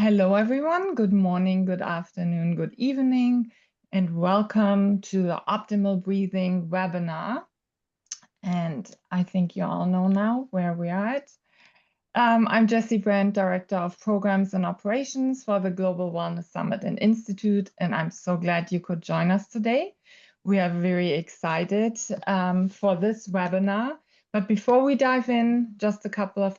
Hello, everyone. Good morning, good afternoon, good evening, and welcome to the Optimal Breathing webinar. And I think you all know now where we are at. I'm Jessie Brandt, Director of Programs and Operations for the Global Wellness Summit and Institute, and I'm so glad you could join us today. We are very excited for this webinar. But before we dive in, just a couple of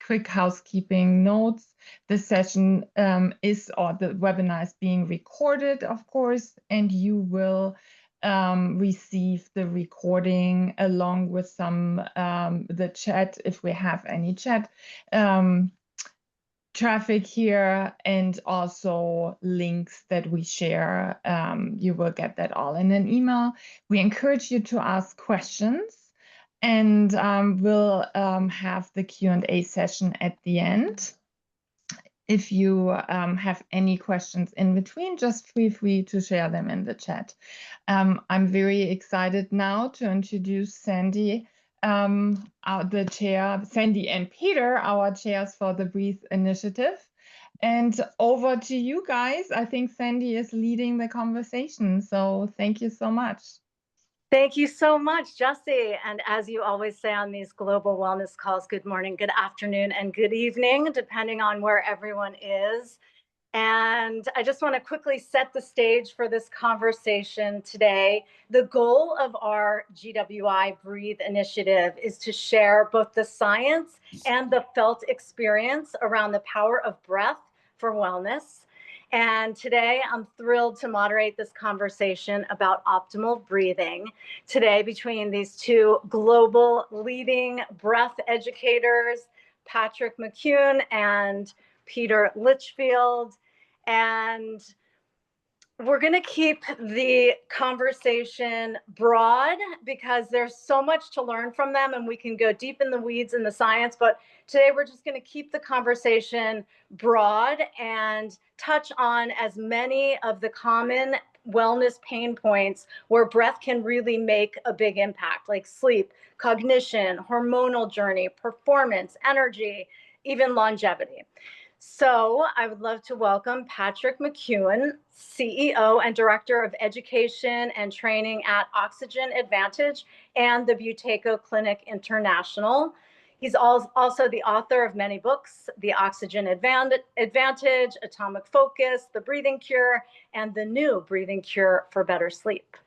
quick housekeeping notes. The session the webinar is being recorded, of course, and you will receive the recording along with some the chat, if we have any chat traffic here, and also links that we share. You will get that all in an email. We encourage you to ask questions, and we'll have the Q&A session at the end. If you have any questions in between, just feel free to share them in the chat. I'm very excited now to introduce Sandy, the chair, Sandy and Peter, our chairs for the Breathe Initiative. And over to you guys. I think Sandy is leading the conversation, so thank you so much. Thank you so much, Jessie. And as you always say on these global wellness calls, good morning, good afternoon, and good evening, depending on where everyone is. And I just want to quickly set the stage for this conversation today. The goal of our GWI Breathe initiative is to share both the science and the felt experience around the power of breath for wellness. And today I'm thrilled to moderate this conversation about optimal breathing today between these two global leading breath educators, Patrick McCune and Peter Litchfield. And we're going to keep the conversation broad because there's so much to learn from them, and we can go deep in the weeds in the science. But today we're just going to keep the conversation broad and touch on as many of the common wellness pain points where breath can really make a big impact, like sleep, cognition, hormonal journey, performance, energy, even longevity. So I would love to welcome Patrick McCune, CEO and Director of Education and Training at Oxygen Advantage and the Buteyko Clinic International. He's also the author of many books, The Oxygen Advantage, Atomic Focus, The Breathing Cure, and The New Breathing Cure for Better Sleep.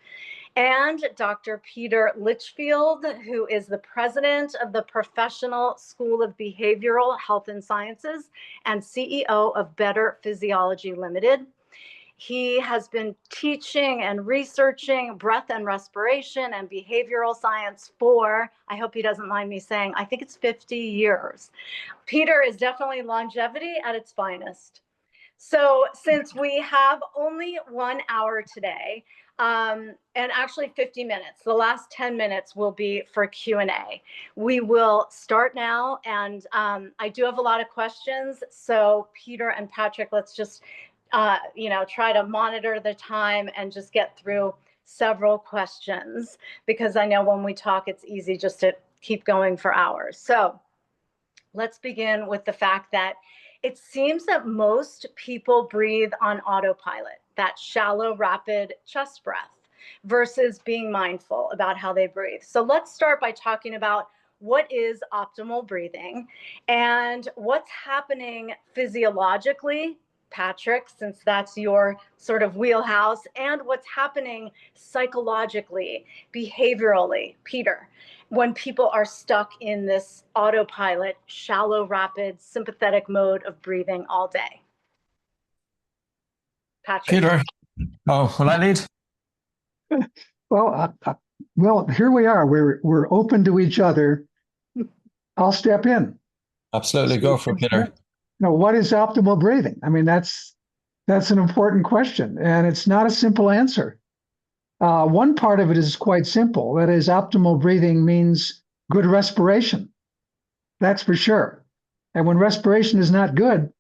And Dr. Peter Litchfield, who is the president of the Professional School of Behavioral Health and Sciences and CEO of Better Physiology Limited. He has been teaching and researching breath and respiration and behavioral science for, I hope he doesn't mind me saying, I think it's 50 years. Peter is definitely longevity at its finest. So since we have only 1 hour today, and actually 50 minutes, the last 10 minutes will be for Q&A. We will start now, and I do have a lot of questions. So Peter and Patrick, let's just try to monitor the time and just get through several questions, because I know when we talk, it's easy just to keep going for hours. So let's begin with the fact that it seems that most people breathe on autopilot, that shallow, rapid chest breath, versus being mindful about how they breathe. So let's start by talking about what is optimal breathing and what's happening physiologically, Patrick, since that's your sort of wheelhouse, and what's happening psychologically, behaviorally, Peter, when people are stuck in this autopilot, shallow, rapid, sympathetic mode of breathing all day. Patrick. Peter, will I lead? Well, here we are. We're open to each other. I'll step in. Absolutely, go for it, Peter. Now, what is optimal breathing? I mean, that's an important question, and it's not a simple answer. One part of it is quite simple. That is, optimal breathing means good respiration. That's for sure. And when respiration is not good,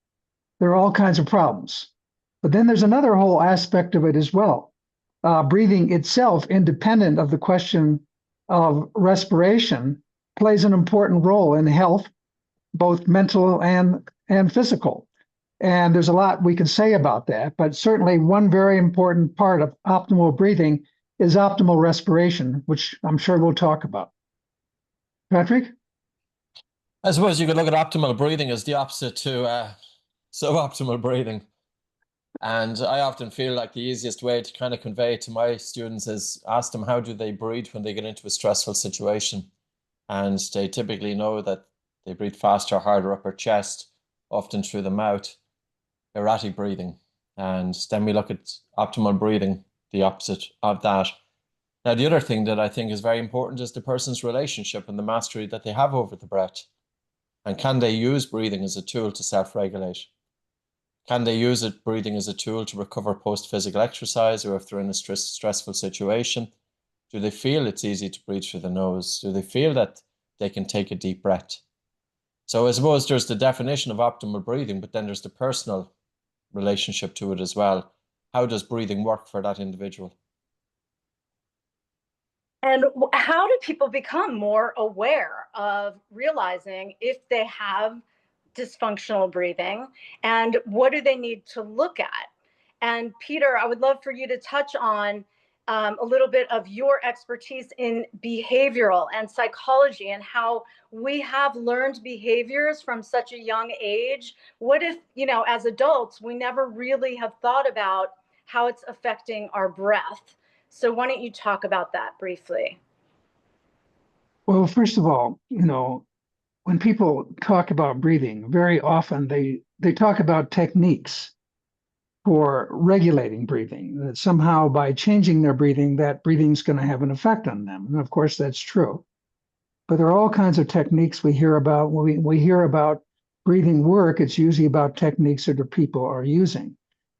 there are all kinds of problems. But then there's another whole aspect of it as well. Breathing itself, independent of the question of respiration, plays an important role in health, both mental and physical. And there's a lot we can say about that, but certainly one very important part of optimal breathing is optimal respiration, which I'm sure we'll talk about. Patrick? I suppose you could look at optimal breathing as the opposite to suboptimal breathing. And I often feel like the easiest way to kind of convey to my students is ask them how do they breathe when they get into a stressful situation. And they typically know that they breathe faster, harder upper chest, often through the mouth, erratic breathing. And then we look at optimal breathing, the opposite of that. Now, the other thing that I think is very important is the person's relationship and the mastery that they have over the breath. And can they use breathing as a tool to self-regulate? Can they use breathing as a tool to recover post-physical exercise, or if they're in a stressful situation? Do they feel it's easy to breathe through the nose? Do they feel that they can take a deep breath? So I suppose there's the definition of optimal breathing, but then there's the personal relationship to it as well. How does breathing work for that individual? And how do people become more aware of realizing if they have dysfunctional breathing, and what do they need to look at? And Peter, I would love for you to touch on a little bit of your expertise in behavioral and psychology and how we have learned behaviors from such a young age. What if, as adults, we never really have thought about how it's affecting our breath? So why don't you talk about that briefly? Well, first of all, when people talk about breathing, very often they talk about techniques for regulating breathing, that somehow by changing their breathing, that breathing's going to have an effect on them. And of course, that's true. But there are all kinds of techniques we hear about. When we hear about breathing work, it's usually about techniques that the people are using.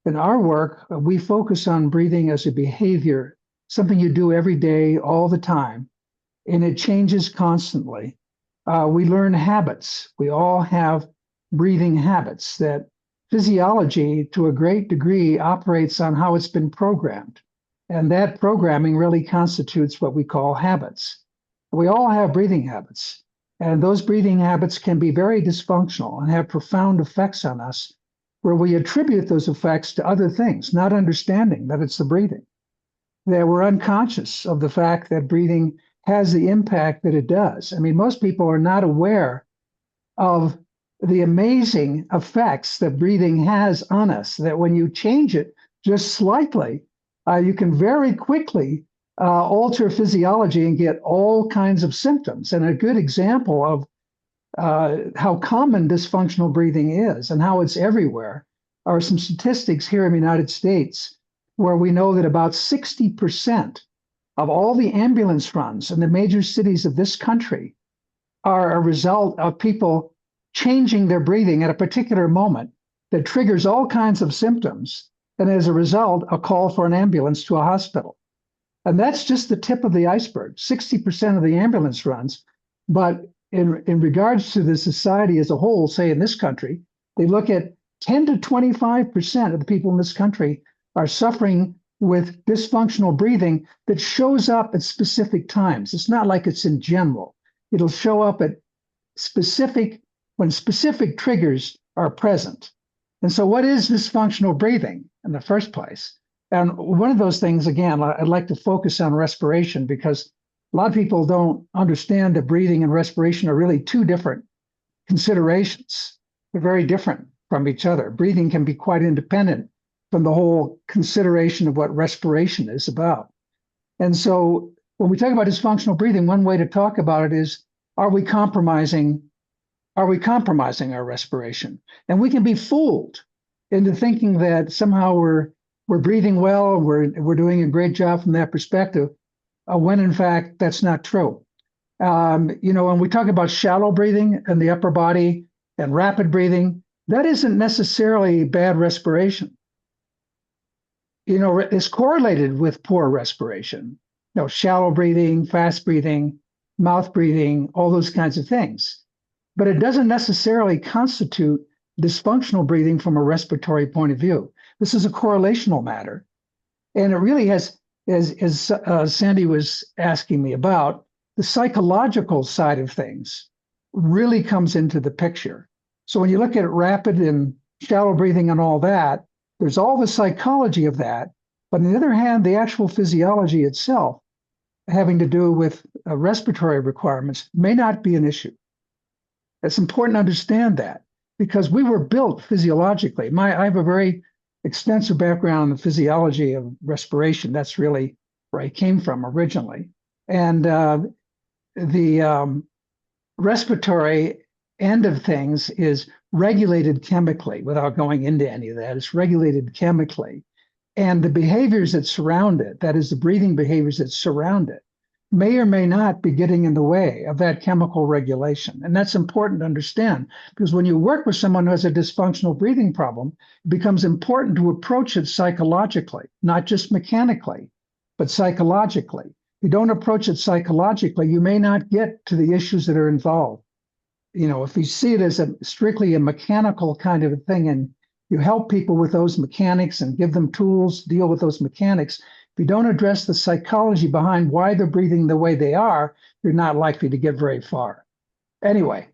In our work, we focus on breathing as a behavior, something you do every day, all the time, and it changes constantly. We learn habits. We all have breathing habits that physiology, to a great degree, operates on how it's been programmed. And that programming really constitutes what we call habits. We all have breathing habits, and those breathing habits can be very dysfunctional and have profound effects on us, where we attribute those effects to other things, not understanding that it's the breathing. That we're unconscious of the fact that breathing has the impact that it does. I mean, most people are not aware of the amazing effects that breathing has on us, that when you change it just slightly, you can very quickly alter physiology and get all kinds of symptoms. And a good example of how common dysfunctional breathing is and how it's everywhere are some statistics here in the United States, where we know that about 60% of all the ambulance runs in the major cities of this country are a result of people changing their breathing at a particular moment that triggers all kinds of symptoms, and as a result, a call for an ambulance to a hospital. And that's just the tip of the iceberg, 60% of the ambulance runs. But in regards to the society as a whole, say in this country, they look at 10 to 25% of the people in this country are suffering with dysfunctional breathing that shows up at specific times. It's not like it's in general. It'll show up at when specific triggers are present. And so what is dysfunctional breathing in the first place? And one of those things, again, I'd like to focus on respiration, because a lot of people don't understand that breathing and respiration are really two different considerations. They're very different from each other. Breathing can be quite independent from the whole consideration of what respiration is about. And so when we talk about dysfunctional breathing, one way to talk about it is, are we compromising our respiration? And we can be fooled into thinking that somehow we're breathing well, we're doing a great job from that perspective, when in fact that's not true. When we talk about shallow breathing in the upper body and rapid breathing, that isn't necessarily bad respiration. It's correlated with poor respiration. Shallow breathing, fast breathing, mouth breathing, all those kinds of things. But it doesn't necessarily constitute dysfunctional breathing from a respiratory point of view. This is a correlational matter. And it really has, as Sandy was asking me about, the psychological side of things really comes into the picture. So when you look at rapid and shallow breathing and all that. There's all the psychology of that. But on the other hand, the actual physiology itself, having to do with respiratory requirements, may not be an issue. It's important to understand that because we were built physiologically. I have a very extensive background in the physiology of respiration. That's really where I came from originally. And the respiratory end of things is regulated chemically without going into any of that. It's regulated chemically. And the behaviors that surround it, that is the breathing behaviors that surround it, may or may not be getting in the way of that chemical regulation. And that's important to understand because when you work with someone who has a dysfunctional breathing problem, it becomes important to approach it psychologically, not just mechanically, but psychologically. If you don't approach it psychologically, you may not get to the issues that are involved. You know, if you see it as strictly a mechanical kind of a thing and you help people with those mechanics and give them tools to deal with those mechanics, if you don't address the psychology behind why they're breathing the way they are, you're not likely to get very far. Anyway,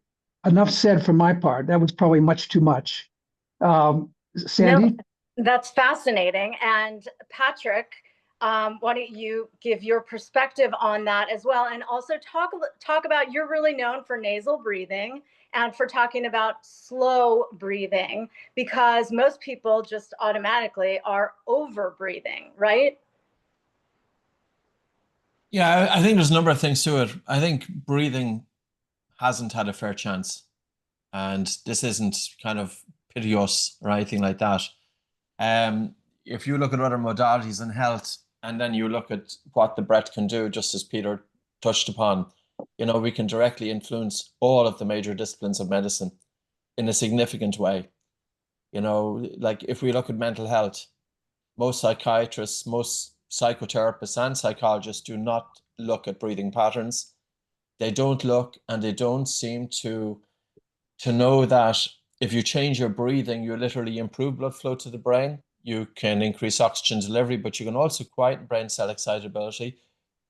enough said for my part. That was probably much too much. Sandy? No, that's fascinating. And Patrick, why don't you give your perspective on that as well? And also talk about, you're really known for nasal breathing and for talking about slow breathing, because most people just automatically are over breathing, right? Yeah, I think there's a number of things to it. I think breathing hasn't had a fair chance. And this isn't kind of piteous or anything like that. If you look at other modalities in health, and then you look at what the breath can do, just as Peter touched upon, you know, we can directly influence all of the major disciplines of medicine in a significant way. You know, like if we look at mental health, most psychiatrists, most psychotherapists and psychologists do not look at breathing patterns. They don't look and they don't seem to know that if you change your breathing, you literally improve blood flow to the brain. You can increase oxygen delivery, but you can also quieten brain cell excitability.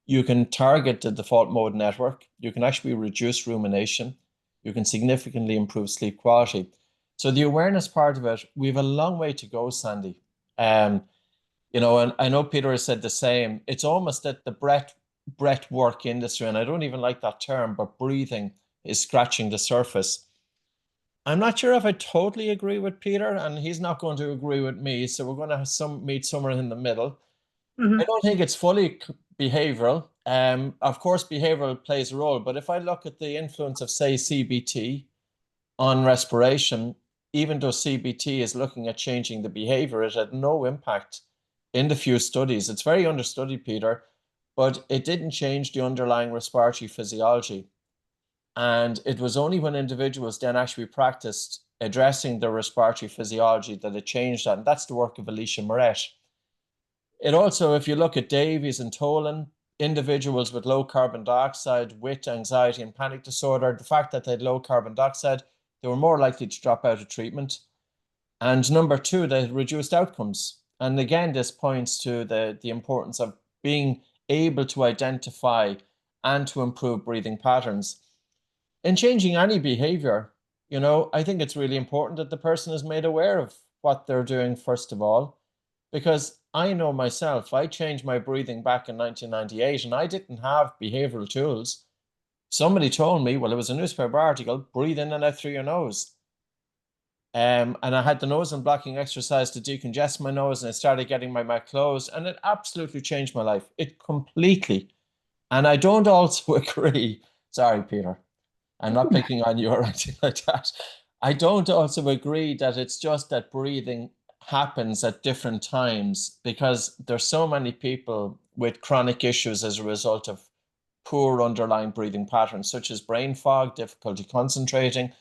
You can target the default mode network. You can actually reduce rumination. You can significantly improve sleep quality. So the awareness part of it, we have a long way to go, Sandy. You know, and I know Peter has said the same. It's almost that the breath work industry, and I don't even like that term, but breathing is scratching the surface. I'm not sure if I totally agree with Peter, and he's not going to agree with me. So we're going to have meet somewhere in the middle. Mm-hmm. I don't think it's fully behavioral. Of course, behavioral plays a role, but if I look at the influence of, say, CBT on respiration, even though CBT is looking at changing the behavior, it had no impact in the few studies. It's very understudied, Peter, but it didn't change the underlying respiratory physiology. And it was only when individuals then actually practiced addressing their respiratory physiology that it changed that. And that's the work of Alicia Moret. It also, if you look at Davies and Tolan, individuals with low carbon dioxide, with anxiety and panic disorder, the fact that they had low carbon dioxide, they were more likely to drop out of treatment. And number two, they had reduced outcomes. And again, this points to the importance of being able to identify and to improve breathing patterns. In changing any behavior, you know, I think it's really important that the person is made aware of what they're doing, first of all, because I know myself, I changed my breathing back in 1998 and I didn't have behavioral tools. Somebody told me, well, it was a newspaper article, breathe in and out through your nose. And I had the nose and blocking exercise to decongest my nose, and I started getting my mouth closed, and it absolutely changed my life. It completely. And I don't also agree. Sorry, Peter. I'm not picking on you or anything like that. I don't also agree that it's just that breathing happens at different times, because there's so many people with chronic issues as a result of poor underlying breathing patterns, such as brain fog, difficulty concentrating,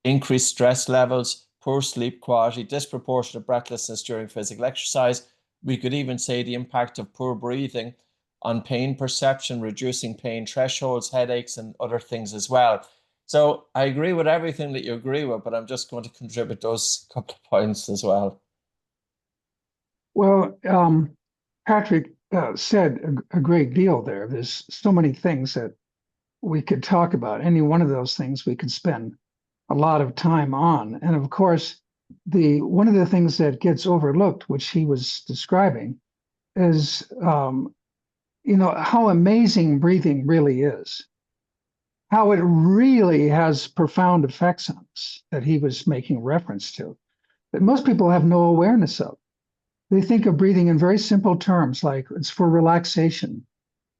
increased stress levels, poor sleep quality, disproportionate breathlessness during physical exercise. We could even say the impact of poor breathing on pain perception, reducing pain thresholds, headaches, and other things as well. So I agree with everything that you agree with, but I'm just going to contribute those couple of points as well. Well, Patrick said a great deal there. There's so many things that we could talk about. Any one of those things we could spend a lot of time on. And of course, one of the things that gets overlooked, which he was describing, is how amazing breathing really is, how it really has profound effects on us that he was making reference to, that most people have no awareness of. They think of breathing in very simple terms, like it's for relaxation,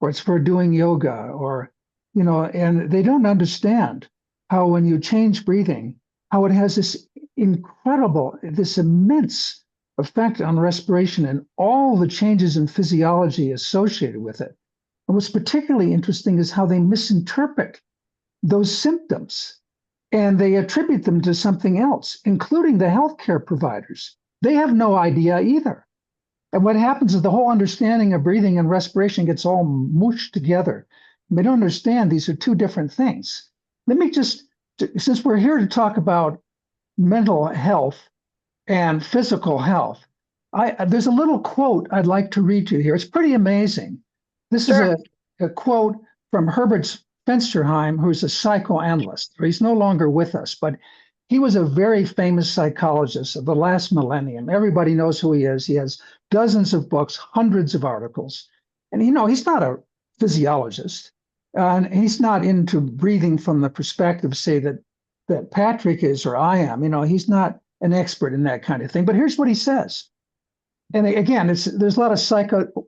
or it's for doing yoga, or, and they don't understand how when you change breathing, how it has this immense effect on respiration and all the changes in physiology associated with it. And what's particularly interesting is how they misinterpret those symptoms and they attribute them to something else, including the healthcare providers. They have no idea either. And what happens is the whole understanding of breathing and respiration gets all mushed together. They don't understand these are two different things. Let me just, since we're here to talk about mental health and physical health, there's a little quote I'd like to read to you here. It's pretty amazing. This is a quote from Herbert Fensterheim, who's a psychoanalyst. He's no longer with us, but he was a very famous psychologist of the last millennium. Everybody knows who he is. He has dozens of books, hundreds of articles. And he's not a physiologist. And he's not into breathing from the perspective, say, that Patrick is or I am. He's not an expert in that kind of thing. But here's what he says. And again, there's a lot of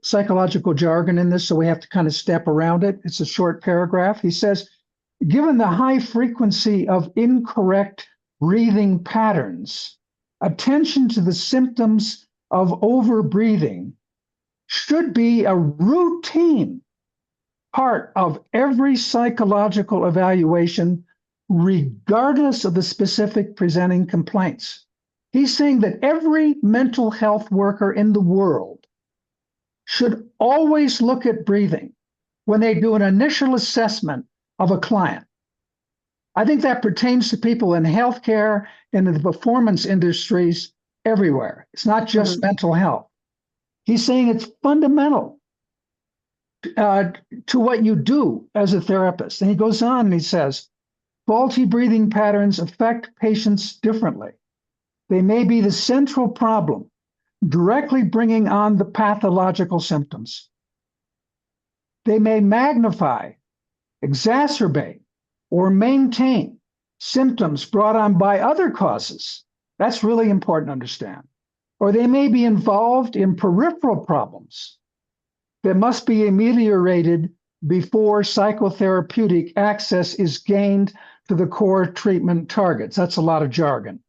psychological jargon in this, so we have to kind of step around it. It's a short paragraph. He says, given the high frequency of incorrect breathing patterns, attention to the symptoms of overbreathing should be a routine part of every psychological evaluation, regardless of the specific presenting complaints. He's saying that every mental health worker in the world should always look at breathing when they do an initial assessment of a client. I think that pertains to people in healthcare and in the performance industries everywhere. It's not just mental health. He's saying it's fundamental to what you do as a therapist. And he goes on and he says, faulty breathing patterns affect patients differently. They may be the central problem, directly bringing on the pathological symptoms. They may magnify, exacerbate, or maintain symptoms brought on by other causes. That's really important to understand. Or they may be involved in peripheral problems that must be ameliorated before psychotherapeutic access is gained to the core treatment targets. That's a lot of jargon.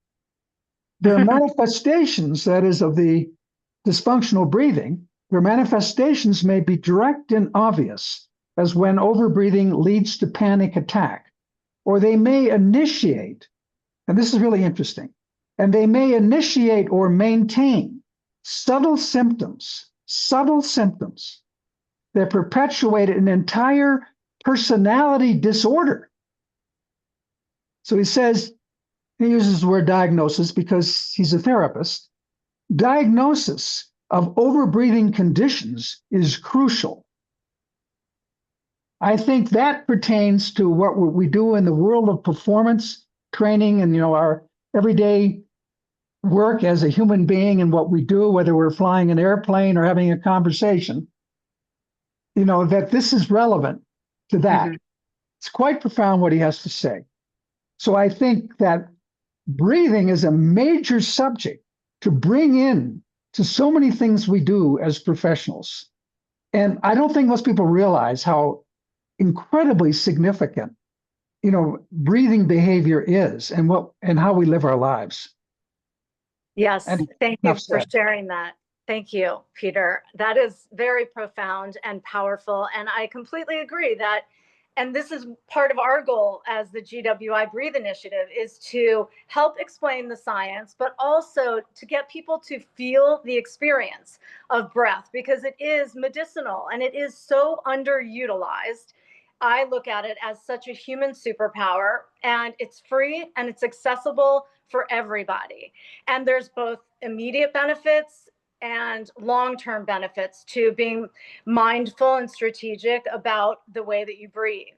There are manifestations, that is, of the dysfunctional breathing. Their manifestations may be direct and obvious, as when overbreathing leads to panic attack, or they may initiate, and this is really interesting, and they may initiate or maintain subtle symptoms that perpetuate an entire personality disorder. So he says, he uses the word diagnosis because he's a therapist. Diagnosis of overbreathing conditions is crucial. I think that pertains to what we do in the world of performance training and our everyday work as a human being and what we do, whether we're flying an airplane or having a conversation, that this is relevant to that. It's quite profound what he has to say. So I think that breathing is a major subject to bring in to so many things we do as professionals. And I don't think most people realize how incredibly significant, breathing behavior is and how we live our lives. Yes, thank you for sharing that. Thank you, Peter. That is very profound and powerful. And I completely agree that, and this is part of our goal as the GWI Breathe Initiative, is to help explain the science, but also to get people to feel the experience of breath, because it is medicinal and it is so underutilized. I look at it as such a human superpower, and it's free and it's accessible for everybody. And there's both immediate benefits and long-term benefits to being mindful and strategic about the way that you breathe.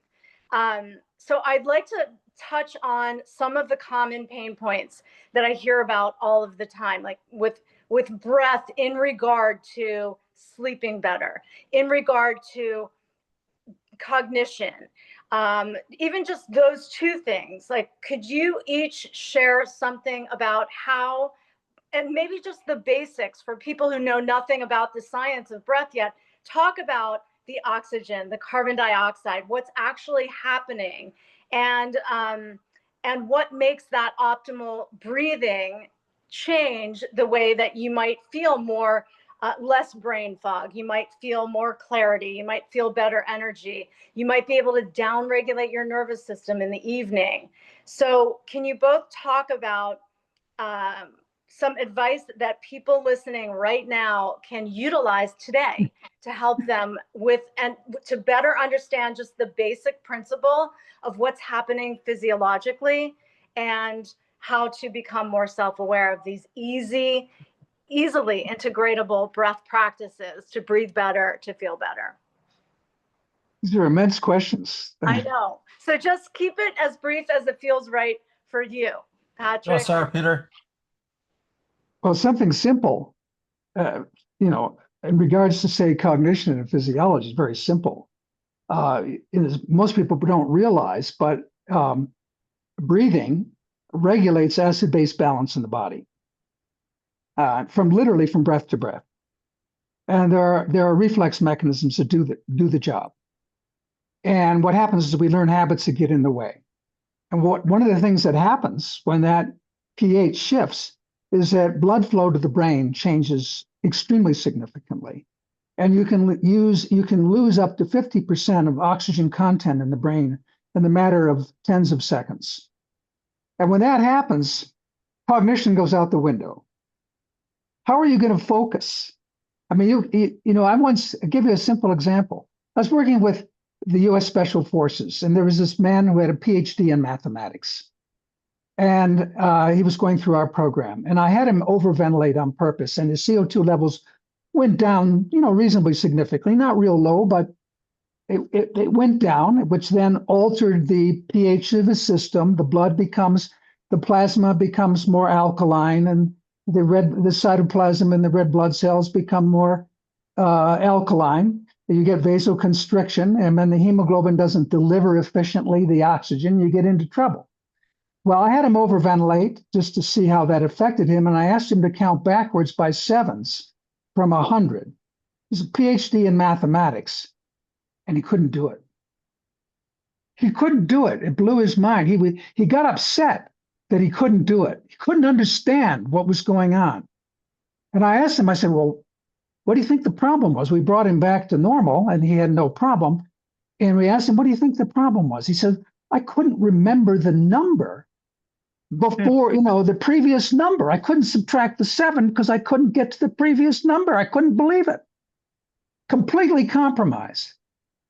So I'd like to touch on some of the common pain points that I hear about all of the time, like with breath in regard to sleeping better, in regard to cognition, even just those two things. Like, could you each share something about how, and maybe just the basics for people who know nothing about the science of breath yet, talk about the oxygen, the carbon dioxide, what's actually happening, and what makes that optimal breathing change the way that you might feel more, less brain fog, you might feel more clarity, you might feel better energy, you might be able to downregulate your nervous system in the evening. So can you both talk about some advice that people listening right now can utilize today to help them with, and to better understand just the basic principle of what's happening physiologically, and how to become more self-aware of these easily integratable breath practices to breathe better, to feel better? These are immense questions. I know. So just keep it as brief as it feels right for you, Patrick. Oh, sorry, Peter. Well, something simple, you know, in regards to, say, cognition and physiology is very simple. Most people don't realize, but breathing regulates acid-base balance in the body, literally from breath to breath. And there are reflex mechanisms that do the job. And what happens is we learn habits that get in the way. And one of the things that happens when that pH shifts is that blood flow to the brain changes extremely significantly. And you can lose up to 50% of oxygen content in the brain in the matter of tens of seconds. And when that happens, cognition goes out the window. How are you going to focus? I mean, I'll give you a simple example. I was working with the US Special Forces, and there was this man who had a PhD in mathematics. And he was going through our program. And I had him overventilate on purpose, and his CO2 levels went down, reasonably significantly, not real low, but it went down, which then altered the pH of the system. The plasma becomes more alkaline, and the cytoplasm and the red blood cells become more alkaline. You get vasoconstriction, and when the hemoglobin doesn't deliver efficiently the oxygen, you get into trouble. Well, I had him overventilate just to see how that affected him, and I asked him to count backwards by sevens from 100. He's a PhD in mathematics, and he couldn't do it. He couldn't do it. It blew his mind. He got upset that he couldn't do it. He couldn't understand what was going on. And I asked him, I said, well, what do you think the problem was? We brought him back to normal, and he had no problem. And we asked him, what do you think the problem was? He said, I couldn't remember the number before, the previous number. I couldn't subtract the 7 because I couldn't get to the previous number. I couldn't believe it. Completely compromised.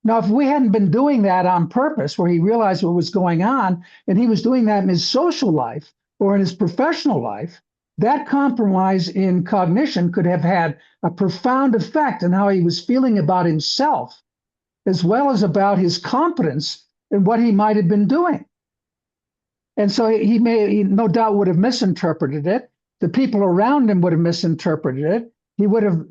Now, if we hadn't been doing that on purpose, where he realized what was going on, and he was doing that in his social life or in his professional life, that compromise in cognition could have had a profound effect on how he was feeling about himself, as well as about his competence in what he might have been doing. And so he no doubt would have misinterpreted it. The people around him would have misinterpreted it. He would have,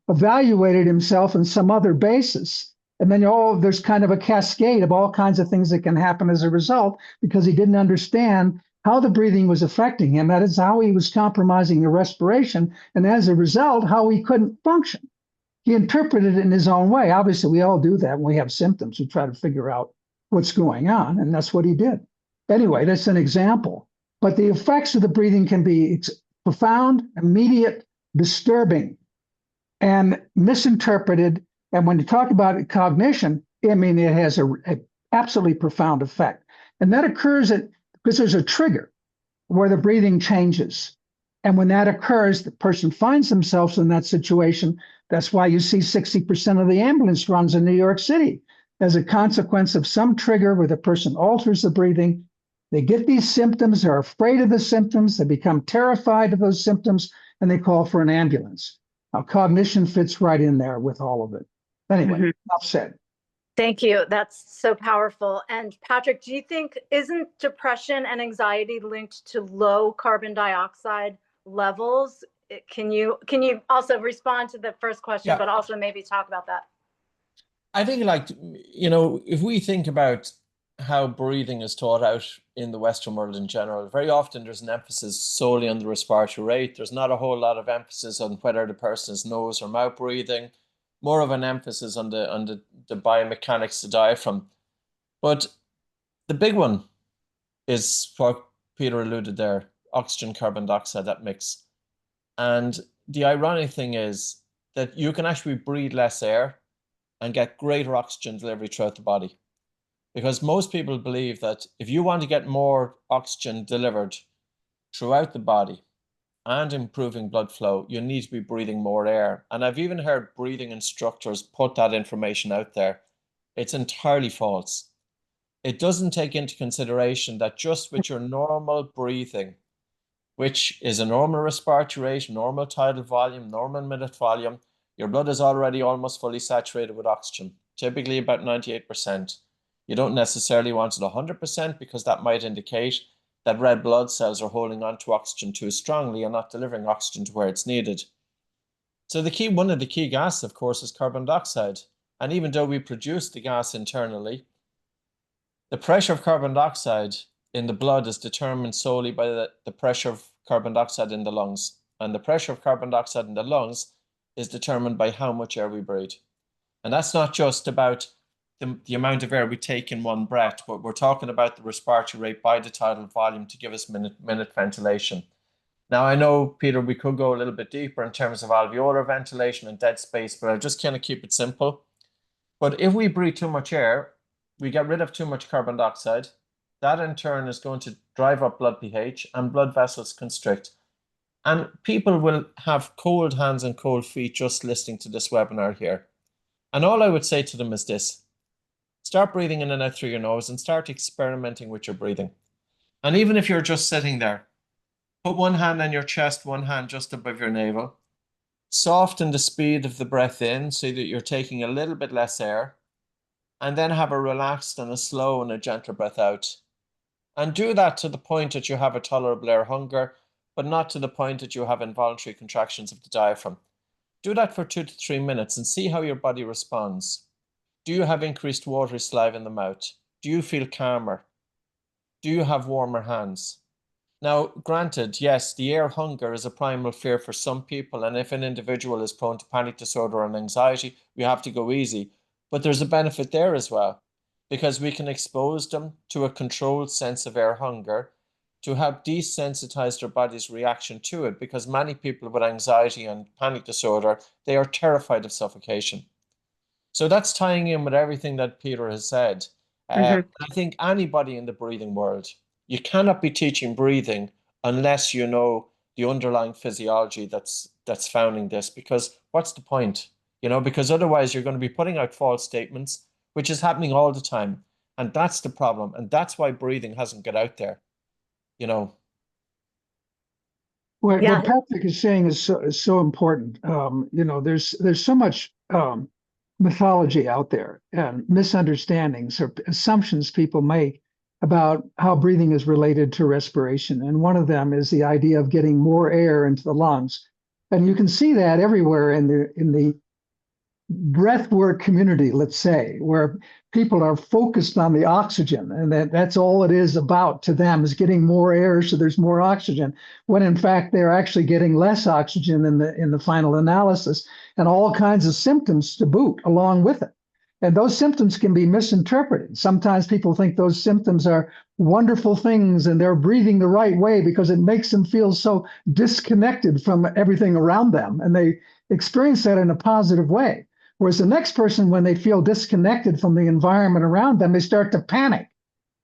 evaluated himself on some other basis. And then there's kind of a cascade of all kinds of things that can happen as a result, because he didn't understand how the breathing was affecting him. That is how he was compromising the respiration. And as a result, how he couldn't function. He interpreted it in his own way. Obviously, we all do that when we have symptoms. We try to figure out what's going on. And that's what he did. Anyway, that's an example. But the effects of the breathing can be profound, immediate, disturbing, and misinterpreted. And when you talk about cognition, it has a absolutely profound effect. And that occurs because there's a trigger where the breathing changes. And when that occurs, the person finds themselves in that situation. That's why you see 60% of the ambulance runs in New York City as a consequence of some trigger where the person alters the breathing. They get these symptoms, they're afraid of the symptoms, they become terrified of those symptoms, and they call for an ambulance. Now, cognition fits right in there with all of it. Anyway, enough said. Thank you. That's so powerful. And Patrick, do you think, isn't depression and anxiety linked to low carbon dioxide levels? Can you also respond to the first question, Yeah, but also maybe talk about that? I think, like, if we think about how breathing is taught out in the Western world in general, very often there's an emphasis solely on the respiratory rate. There's not a whole lot of emphasis on whether the person is nose or mouth breathing, more of an emphasis on the biomechanics, the diaphragm. But the big one is what Peter alluded there, oxygen, carbon dioxide, that mix. And the ironic thing is that you can actually breathe less air and get greater oxygen delivery throughout the body. Because most people believe that if you want to get more oxygen delivered throughout the body and improving blood flow, you need to be breathing more air. And I've even heard breathing instructors put that information out there. It's entirely false. It doesn't take into consideration that just with your normal breathing, which is a normal respiratory rate, normal tidal volume, normal minute volume, your blood is already almost fully saturated with oxygen, typically about 98%. You don't necessarily want it 100% because that might indicate that red blood cells are holding on to oxygen too strongly and not delivering oxygen to where it's needed. So one of the key gases, of course, is carbon dioxide. And even though we produce the gas internally, the pressure of carbon dioxide in the blood is determined solely by the pressure of carbon dioxide in the lungs. And the pressure of carbon dioxide in the lungs is determined by how much air we breathe. And that's not just about the amount of air we take in one breath, but we're talking about the respiratory rate by the tidal volume to give us minute ventilation. Now, I know, Peter, we could go a little bit deeper in terms of alveolar ventilation and dead space, but I'll just kind of keep it simple. But if we breathe too much air, we get rid of too much carbon dioxide. That in turn is going to drive up blood pH and blood vessels constrict. And people will have cold hands and cold feet just listening to this webinar here. And all I would say to them is this: start breathing in and out through your nose and start experimenting with your breathing. And even if you're just sitting there, put one hand on your chest, one hand just above your navel. Soften the speed of the breath in so that you're taking a little bit less air. And then have a relaxed and a slow and a gentle breath out. And do that to the point that you have a tolerable air hunger, but not to the point that you have involuntary contractions of the diaphragm. Do that for 2 to 3 minutes and see how your body responds. Do you have increased watery saliva in the mouth? Do you feel calmer? Do you have warmer hands? Now, granted, yes, the air hunger is a primal fear for some people, and if an individual is prone to panic disorder and anxiety, we have to go easy. But there's a benefit there as well, because we can expose them to a controlled sense of air hunger to help desensitize their body's reaction to it, because many people with anxiety and panic disorder, they are terrified of suffocation. So that's tying in with everything that Peter has said. I think anybody in the breathing world, you cannot be teaching breathing unless you know the underlying physiology that's founding this, because what's the point? Because otherwise you're going to be putting out false statements, which is happening all the time. And that's the problem. And that's why breathing hasn't got out there. What Patrick is saying is so important. There's so much mythology out there and misunderstandings or assumptions people make about how breathing is related to respiration. And one of them is the idea of getting more air into the lungs. And you can see that everywhere in the breathwork community, let's say, where people are focused on the oxygen, and that's all it is about to them, is getting more air so there's more oxygen, when in fact they're actually getting less oxygen in the final analysis, and all kinds of symptoms to boot along with it. And those symptoms can be misinterpreted. Sometimes people think those symptoms are wonderful things and they're breathing the right way because it makes them feel so disconnected from everything around them, and they experience that in a positive way. Whereas the next person, when they feel disconnected from the environment around them, they start to panic.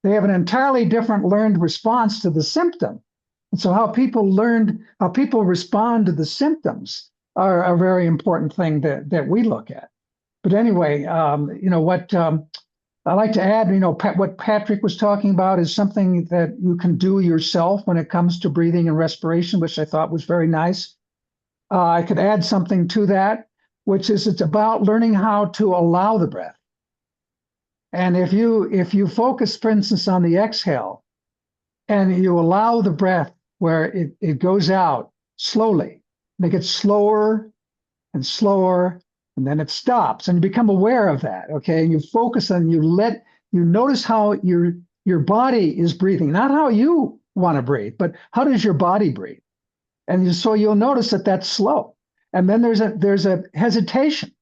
They have an entirely different learned response to the symptom. And so how people respond to the symptoms are a very important thing that we look at. But anyway, what I like to add, what Patrick was talking about is something that you can do yourself when it comes to breathing and respiration, which I thought was very nice. I could add something to that, which is it's about learning how to allow the breath. And if you focus, for instance, on the exhale, and you allow the breath where it goes out slowly, make it slower and slower, and then it stops, and you become aware of that. Okay, and you focus on you notice how your body is breathing, not how you want to breathe, but how does your body breathe? And so you'll notice that that's slow. And then there's a hesitation.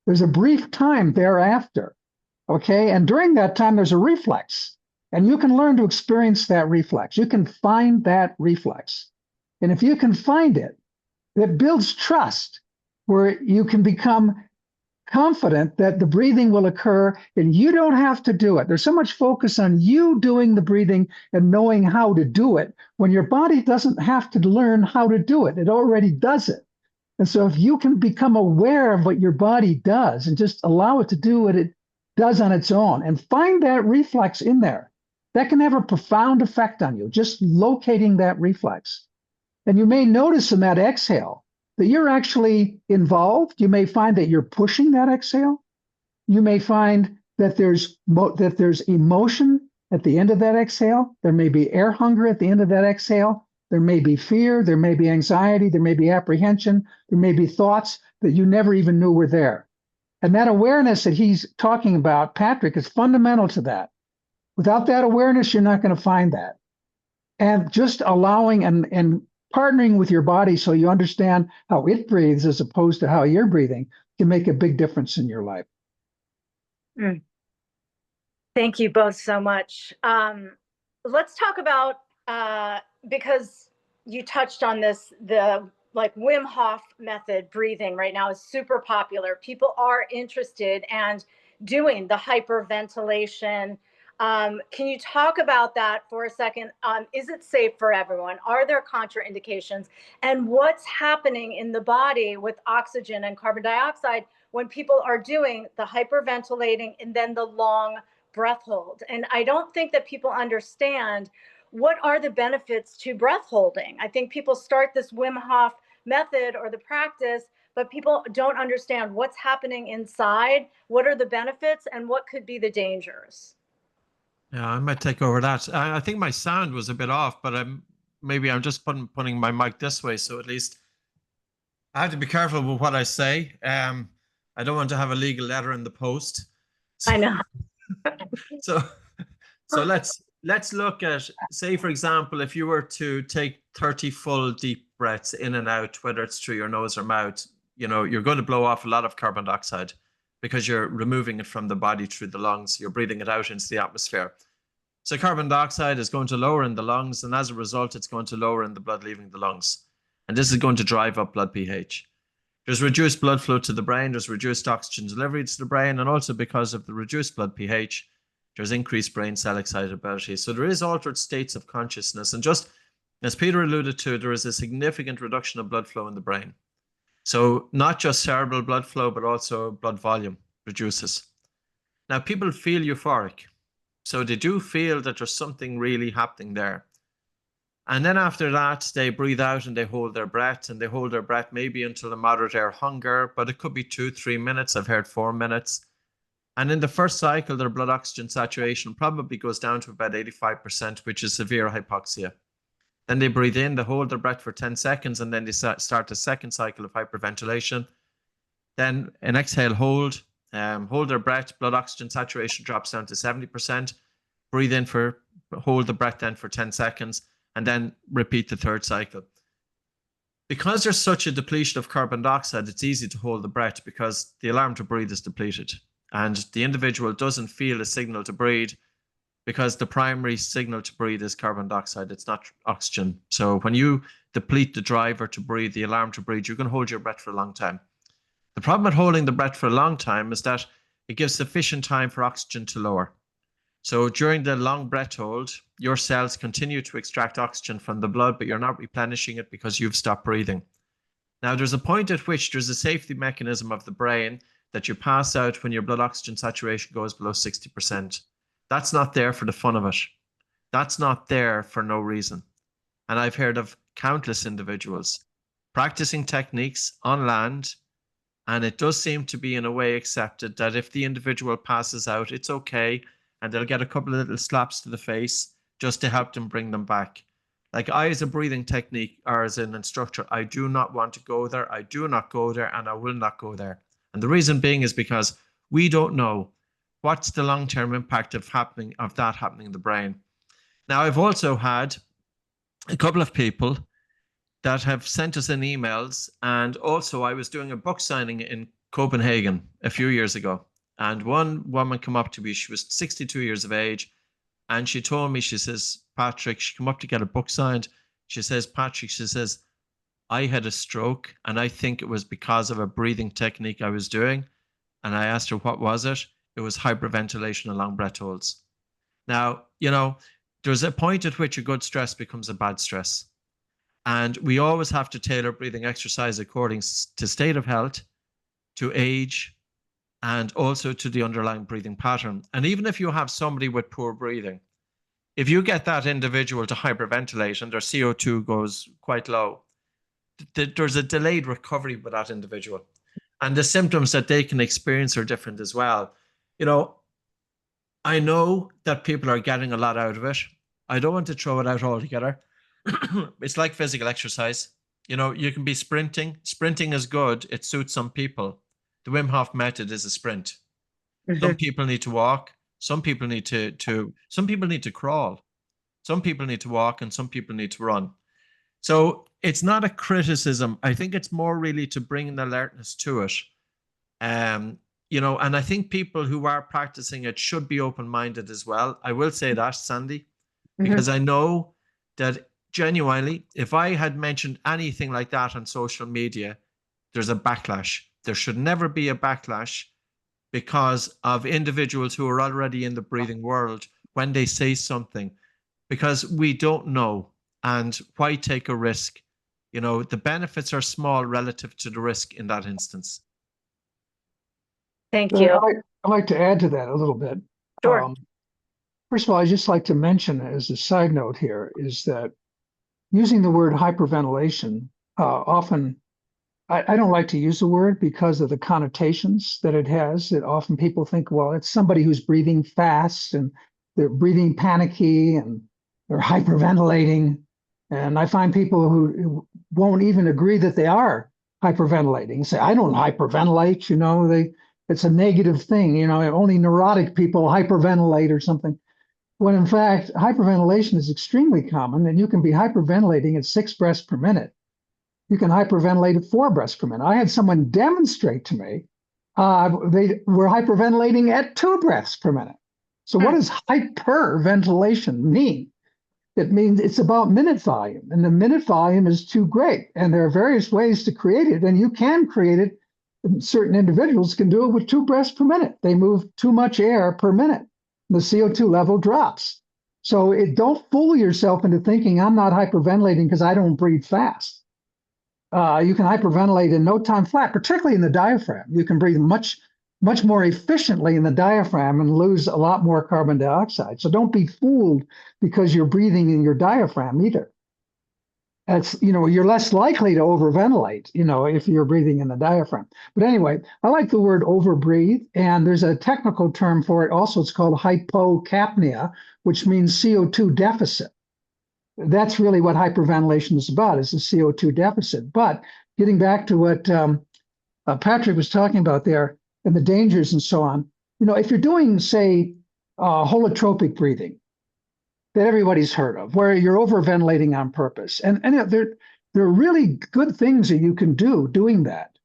There's a brief time thereafter. Okay. And during that time, there's a reflex. And you can learn to experience that reflex. You can find that reflex. And if you can find it, it builds trust where you can become confident that the breathing will occur and you don't have to do it. There's so much focus on you doing the breathing and knowing how to do it when your body doesn't have to learn how to do it. It already does it. And so if you can become aware of what your body does and just allow it to do what it does on its own and find that reflex in there, that can have a profound effect on you, just locating that reflex. And you may notice in that exhale that you're actually involved. You may find that you're pushing that exhale. You may find that there's emotion at the end of that exhale. There may be air hunger at the end of that exhale. There may be fear. There may be anxiety. There may be apprehension. There may be thoughts that you never even knew were there. And that awareness that he's talking about, Patrick, is fundamental to that. Without that awareness, you're not going to find that. And just allowing and partnering with your body so you understand how it breathes as opposed to how you're breathing can make a big difference in your life. Thank you both so much. Let's talk about, because you touched on this, the Wim Hof method breathing right now is super popular. People are interested and doing the hyperventilation. Can you talk about that for a second? Is it safe for everyone? Are there contraindications? And what's happening in the body with oxygen and carbon dioxide when people are doing the hyperventilating and then the long breath hold? And I don't think that people understand what are the benefits to breath holding. I think people start this Wim Hof method or the practice, but people don't understand what's happening inside, what are the benefits, and what could be the dangers. Yeah, I might take over that. I think my sound was a bit off, but maybe I'm just putting my mic this way, so at least I have to be careful with what I say. I don't want to have a legal letter in the post. I know. So let's look at, say, for example, if you were to take 30 full deep breaths in and out, whether it's through your nose or mouth, you're going to blow off a lot of carbon dioxide because you're removing it from the body through the lungs. You're breathing it out into the atmosphere. So carbon dioxide is going to lower in the lungs, and as a result, it's going to lower in the blood leaving the lungs. And this is going to drive up blood pH. There's reduced blood flow to the brain, there's reduced oxygen delivery to the brain, and also because of the reduced blood pH, there's increased brain cell excitability. So there is altered states of consciousness. And just as Peter alluded to, there is a significant reduction of blood flow in the brain. So not just cerebral blood flow, but also blood volume reduces. Now, people feel euphoric. So they do feel that there's something really happening there. And then after that, they breathe out and they hold their breath, and they hold their breath maybe until a moderate air hunger, but it could be 2-3 minutes. I've heard 4 minutes. And in the first cycle, their blood oxygen saturation probably goes down to about 85%, which is severe hypoxia. Then they breathe in, they hold their breath for 10 seconds, and then they start a second cycle of hyperventilation. Then an exhale, hold their breath, blood oxygen saturation drops down to 70%. Breathe in hold the breath then for 10 seconds, and then repeat the third cycle. Because there's such a depletion of carbon dioxide, it's easy to hold the breath because the alarm to breathe is depleted. And the individual doesn't feel a signal to breathe because the primary signal to breathe is carbon dioxide. It's not oxygen. So when you deplete the driver to breathe, the alarm to breathe, you can hold your breath for a long time. The problem with holding the breath for a long time is that it gives sufficient time for oxygen to lower. So during the long breath hold, your cells continue to extract oxygen from the blood, but you're not replenishing it because you've stopped breathing. Now, there's a point at which there's a safety mechanism of the brain that you pass out when your blood oxygen saturation goes below 60%. That's not there for the fun of it. That's not there for no reason. And I've heard of countless individuals practicing techniques on land, And it does seem to be in a way accepted that if the individual passes out, it's okay. And they'll get a couple of little slaps to the face just to help them bring them back. Like I, as a breathing technique or as an instructor, I do not want to go there. I do not go there and I will not go there. And the reason being is because we don't know what's the long-term impact of that happening in the brain. Now, I've also had a couple of people that have sent us in emails. And also I was doing a book signing in Copenhagen a few years ago. And one woman came up to me, she was 62 years of age. And she told me, she says, Patrick, she came up to get a book signed. She says, Patrick, she says, I had a stroke and I think it was because of a breathing technique I was doing. And I asked her, what was it? It was hyperventilation and long breath holds. Now, you know, there's a point at which a good stress becomes a bad stress. And we always have to tailor breathing exercise according to state of health, to age, and also to the underlying breathing pattern. And even if you have somebody with poor breathing, if you get that individual to hyperventilate and their CO2 goes quite low, there's a delayed recovery with that individual. And the symptoms that they can experience are different as well. You know, I know that people are getting a lot out of it. I don't want to throw it out altogether. It's like physical exercise. You know, you can be sprinting. Sprinting is good. It suits some people. The Wim Hof method is a sprint. Some people need to walk. Some people need some people need to crawl. Some people need to walk and some people need to run. So it's not a criticism. I think it's more really to bring an alertness to it. You know, and I think people who are practicing it should be open-minded as well. I will say that, Sandy, because I know that genuinely, if I had mentioned anything like that on social media, there's a backlash. There should never be a backlash because of individuals who are already in the breathing world when they say something, because we don't know. And why take a risk? You know, the benefits are small relative to the risk in that instance. Thank you. I'd like to add to that a little bit. Sure. First of all, I'd just like to mention as a side note here is that using the word hyperventilation, often, I don't like to use the word because of the connotations that it has. That often people think, well, it's somebody who's breathing fast and they're breathing panicky and they're hyperventilating. And I find people who won't even agree that they are hyperventilating. Say, I don't hyperventilate, you know, it's a negative thing, you know, only neurotic people hyperventilate or something. When in fact, hyperventilation is extremely common, and you can be hyperventilating at 6 breaths per minute. You can hyperventilate at 4 breaths per minute. I had someone demonstrate to me they were hyperventilating at 2 breaths per minute. So what does hyperventilation mean? It means it's about minute volume, and the minute volume is too great. And there are various ways to create it, and you can create it. Certain individuals can do it with 2 breaths per minute. They move too much air per minute. The CO2 level drops. So don't fool yourself into thinking I'm not hyperventilating because I don't breathe fast. You can hyperventilate in no time flat, particularly in the diaphragm. You can breathe much more efficiently in the diaphragm and lose a lot more carbon dioxide. So don't be fooled because you're breathing in your diaphragm either. That's, you know, you're less likely to overventilate, you know, if you're breathing in the diaphragm. But anyway, I like the word overbreathe, and there's a technical term for it also. It's called hypocapnia, which means CO2 deficit. That's really what hyperventilation is about, is the CO2 deficit. But getting back to what Patrick was talking about there and the dangers and so on, you know, if you're doing, say, holotropic breathing, that everybody's heard of, where you're overventilating on purpose. And there are really good things that you can do doing that.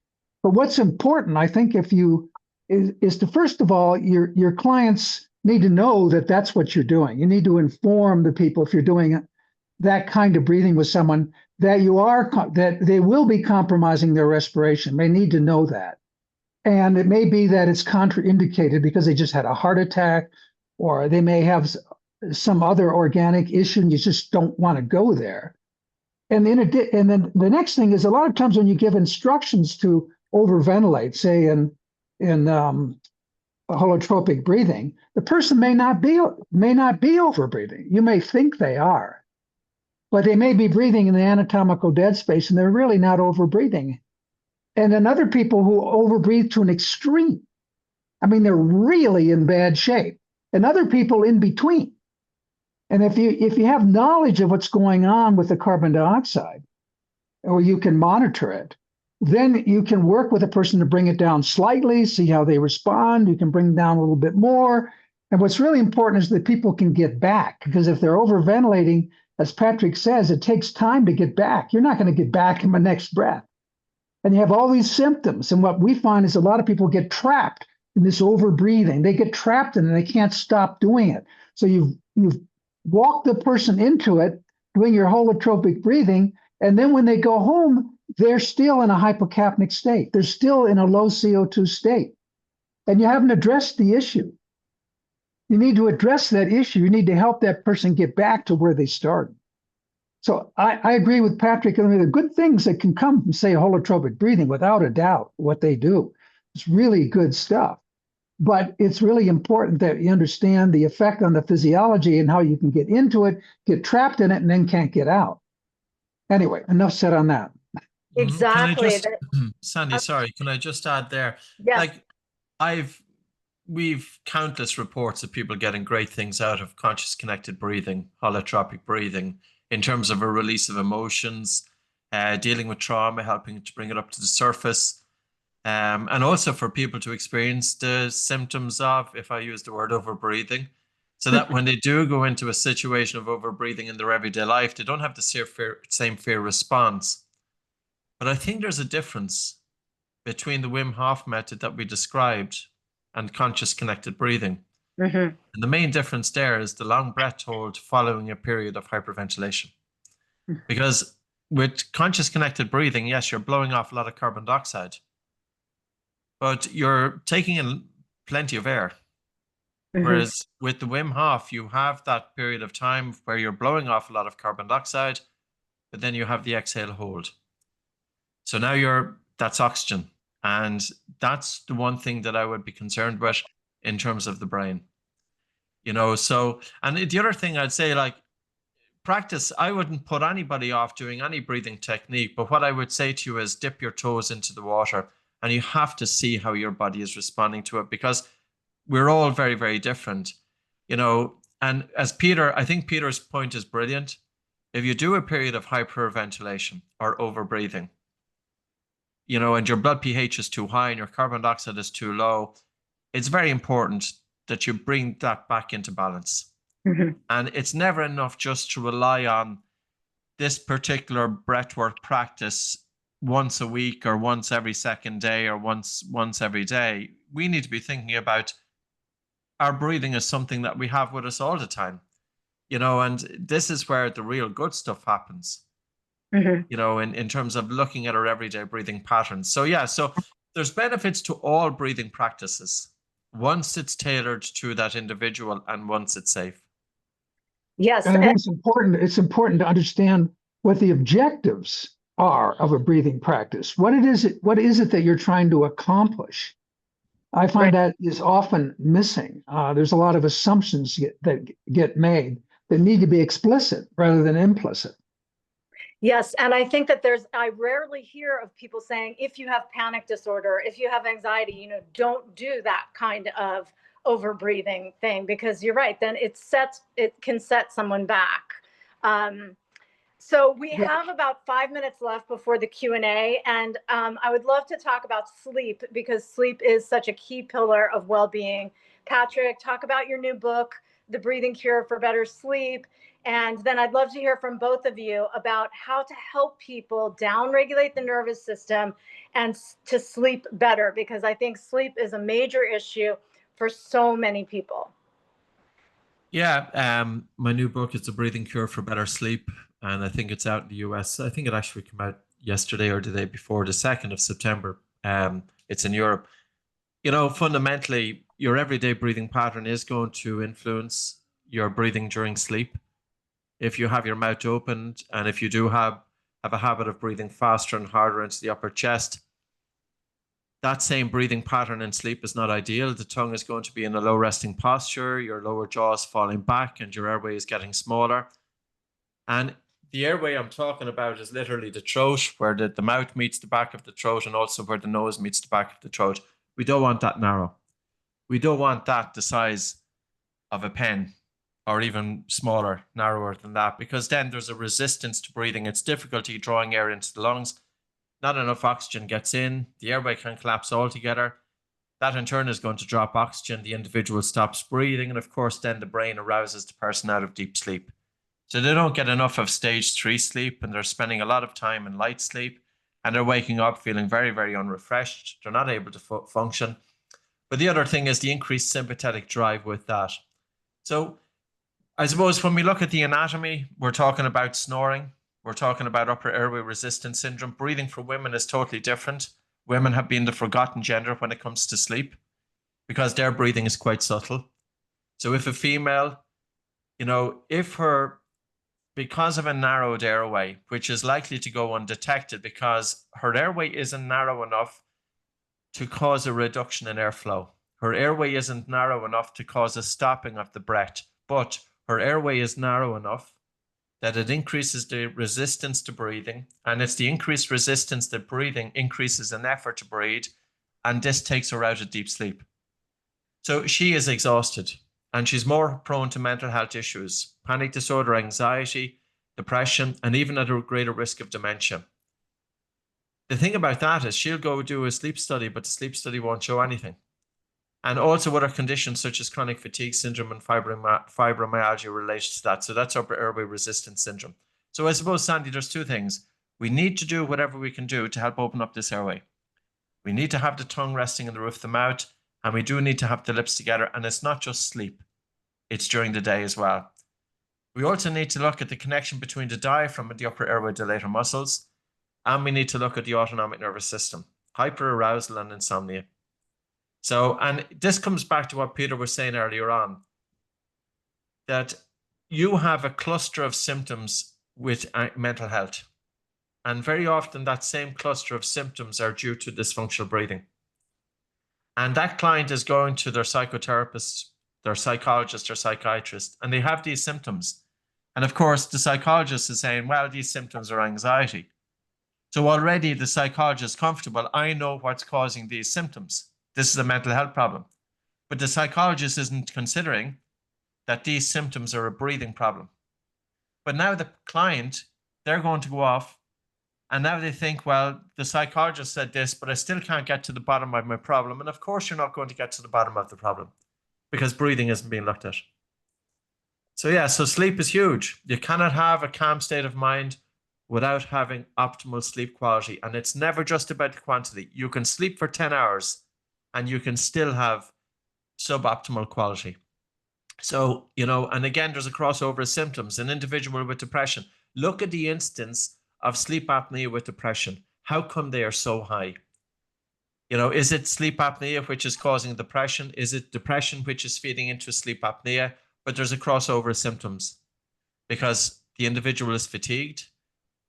But what's important, I think, is to, first of all, your clients need to know that that's what you're doing. You need to inform the people, if you're doing that kind of breathing with someone, that they will be compromising their respiration. They need to know that. And it may be that it's contraindicated because they just had a heart attack, or they may have some other organic issue and you just don't want to go there. And then the next thing is, a lot of times when you give instructions to overventilate, say in holotropic breathing, the person may not be overbreathing. You may think they are, but they may be breathing in the anatomical dead space and they're really not overbreathing. and then other people who overbreathe to an extreme. I mean, they're really in bad shape, and other people in between. And if you have knowledge of what's going on with the carbon dioxide, or you can monitor it, then you can work with a person to bring it down slightly, see how they respond. You can bring down a little bit more. And what's really important is that people can get back, because if they're overventilating, as Patrick says, it takes time to get back. You're not going to get back in the next breath. And you have all these symptoms. And what we find is a lot of people get trapped in this overbreathing. They get trapped in it and they can't stop doing it. So you've walked the person into it, doing your holotropic breathing. And then when they go home, they're still in a hypocapnic state. They're still in a low CO2 state. And you haven't addressed the issue. You need to address that issue. You need to help that person get back to where they started. So I agree with Patrick. I mean, the good things that can come from, say, holotropic breathing, without a doubt, what they do. It's really good stuff. But it's really important that you understand the effect on the physiology and how you can get into it, get trapped in it, and then can't get out. Anyway, enough said on that. Exactly. Can I just, Sandy, sorry, can I just add there? Yes. Like we've countless reports of people getting great things out of conscious connected breathing, holotropic breathing, in terms of a release of emotions, dealing with trauma, helping to bring it up to the surface. And also for people to experience the symptoms of, if I use the word, overbreathing, so that when they do go into a situation of overbreathing in their everyday life, they don't have the same fear response. But I think there's a difference between the Wim Hof method that we described and conscious connected breathing. Mm-hmm. And the main difference there is the long breath hold following a period of hyperventilation. Because with conscious connected breathing, yes, you're blowing off a lot of carbon dioxide, but you're taking in plenty of air. Mm-hmm. Whereas with the Wim Hof, you have that period of time where you're blowing off a lot of carbon dioxide, but then you have the exhale hold. So now that's oxygen. And that's the one thing that I would be concerned with in terms of the brain. So, and the other thing I'd say, like, practice, I wouldn't put anybody off doing any breathing technique, but what I would say to you is dip your toes into the water, and you have to see how your body is responding to it, because we're all very, very different, and as I think Peter's point is brilliant. If you do a period of hyperventilation or overbreathing, and your blood pH is too high and your carbon dioxide is too low, it's very important that you bring that back into balance. Mm-hmm. And it's never enough just to rely on this particular breathwork practice once a week or once every second day or once every day. We need to be thinking about our breathing as something that we have with us all the time, and this is where the real good stuff happens. Mm-hmm. In terms of looking at our everyday breathing patterns. So there's benefits to all breathing practices once it's tailored to that individual and once it's safe. Yes. And I think it's important to understand what the objectives are of a breathing practice. What is it that you're trying to accomplish? I find that is often missing. There's a lot of assumptions that get made that need to be explicit rather than implicit. Yes. And I think that I rarely hear of people saying, if you have panic disorder, if you have anxiety, don't do that kind of overbreathing thing, because you're right, then it can set someone back. So we have about 5 minutes left before the Q&A, and I would love to talk about sleep, because sleep is such a key pillar of well-being. Patrick, talk about your new book, The Breathing Cure for Better Sleep. And then I'd love to hear from both of you about how to help people downregulate the nervous system and to sleep better, because I think sleep is a major issue for so many people. Yeah, my new book is The Breathing Cure for Better Sleep, and I think it's out in the US. I think it actually came out yesterday or the day before, the 2nd of September. It's in Europe. Fundamentally, your everyday breathing pattern is going to influence your breathing during sleep. If you have your mouth opened, and if you do have a habit of breathing faster and harder into the upper chest, that same breathing pattern in sleep is not ideal. The tongue is going to be in a low resting posture, your lower jaw is falling back, and your airway is getting smaller. And the airway I'm talking about is literally the throat, where the mouth meets the back of the throat, and also where the nose meets the back of the throat. We don't want that narrow. We don't want that the size of a pen, or even smaller, narrower than that, because then there's a resistance to breathing. It's difficulty drawing air into the lungs. Not enough oxygen gets in. The airway can collapse altogether. That in turn is going to drop oxygen. The individual stops breathing. And of course, then the brain arouses the person out of deep sleep. So they don't get enough of stage 3 sleep, and they're spending a lot of time in light sleep, and they're waking up feeling very, very unrefreshed. They're not able to function. But the other thing is the increased sympathetic drive with that. So I suppose when we look at the anatomy, we're talking about snoring. We're talking about upper airway resistance syndrome. Breathing for women is totally different. Women have been the forgotten gender when it comes to sleep because their breathing is quite subtle. So if a female, because of a narrowed airway, which is likely to go undetected because her airway isn't narrow enough to cause a reduction in airflow. Her airway isn't narrow enough to cause a stopping of the breath, but her airway is narrow enough that it increases the resistance to breathing, and it's the increased resistance to breathing increases an effort to breathe, and this takes her out of deep sleep. So she is exhausted, and she's more prone to mental health issues, panic disorder, anxiety, depression, and even at a greater risk of dementia. The thing about that is she'll go do a sleep study, but the sleep study won't show anything. And also other conditions such as chronic fatigue syndrome and fibromyalgia related to that. So that's upper airway resistance syndrome. So I suppose, Sandy, there's two things. We need to do whatever we can do to help open up this airway. We need to have the tongue resting in the roof of the mouth, and we do need to have the lips together. And it's not just sleep, it's during the day as well. We also need to look at the connection between the diaphragm and the upper airway dilator muscles. And we need to look at the autonomic nervous system, hyperarousal and insomnia. So, and this comes back to what Peter was saying earlier on, that you have a cluster of symptoms with mental health. And very often that same cluster of symptoms are due to dysfunctional breathing. And that client is going to their psychotherapist, their psychologist or psychiatrist, and they have these symptoms. And of course, the psychologist is saying, well, these symptoms are anxiety. So already the psychologist is comfortable. I know what's causing these symptoms. This is a mental health problem. But the psychologist isn't considering that these symptoms are a breathing problem. But now the client, they're going to go off, and now they think, well, the psychologist said this, but I still can't get to the bottom of my problem. And of course, you're not going to get to the bottom of the problem because breathing isn't being looked at. So yeah, so sleep is huge. You cannot have a calm state of mind without having optimal sleep quality. And it's never just about the quantity. You can sleep for 10 hours and you can still have suboptimal quality. So, and again, there's a crossover of symptoms. An individual with depression, look at the instance of sleep apnea with depression. How come they are so high? Is it sleep apnea which is causing depression? Is it depression which is feeding into sleep apnea? But there's a crossover of symptoms because the individual is fatigued,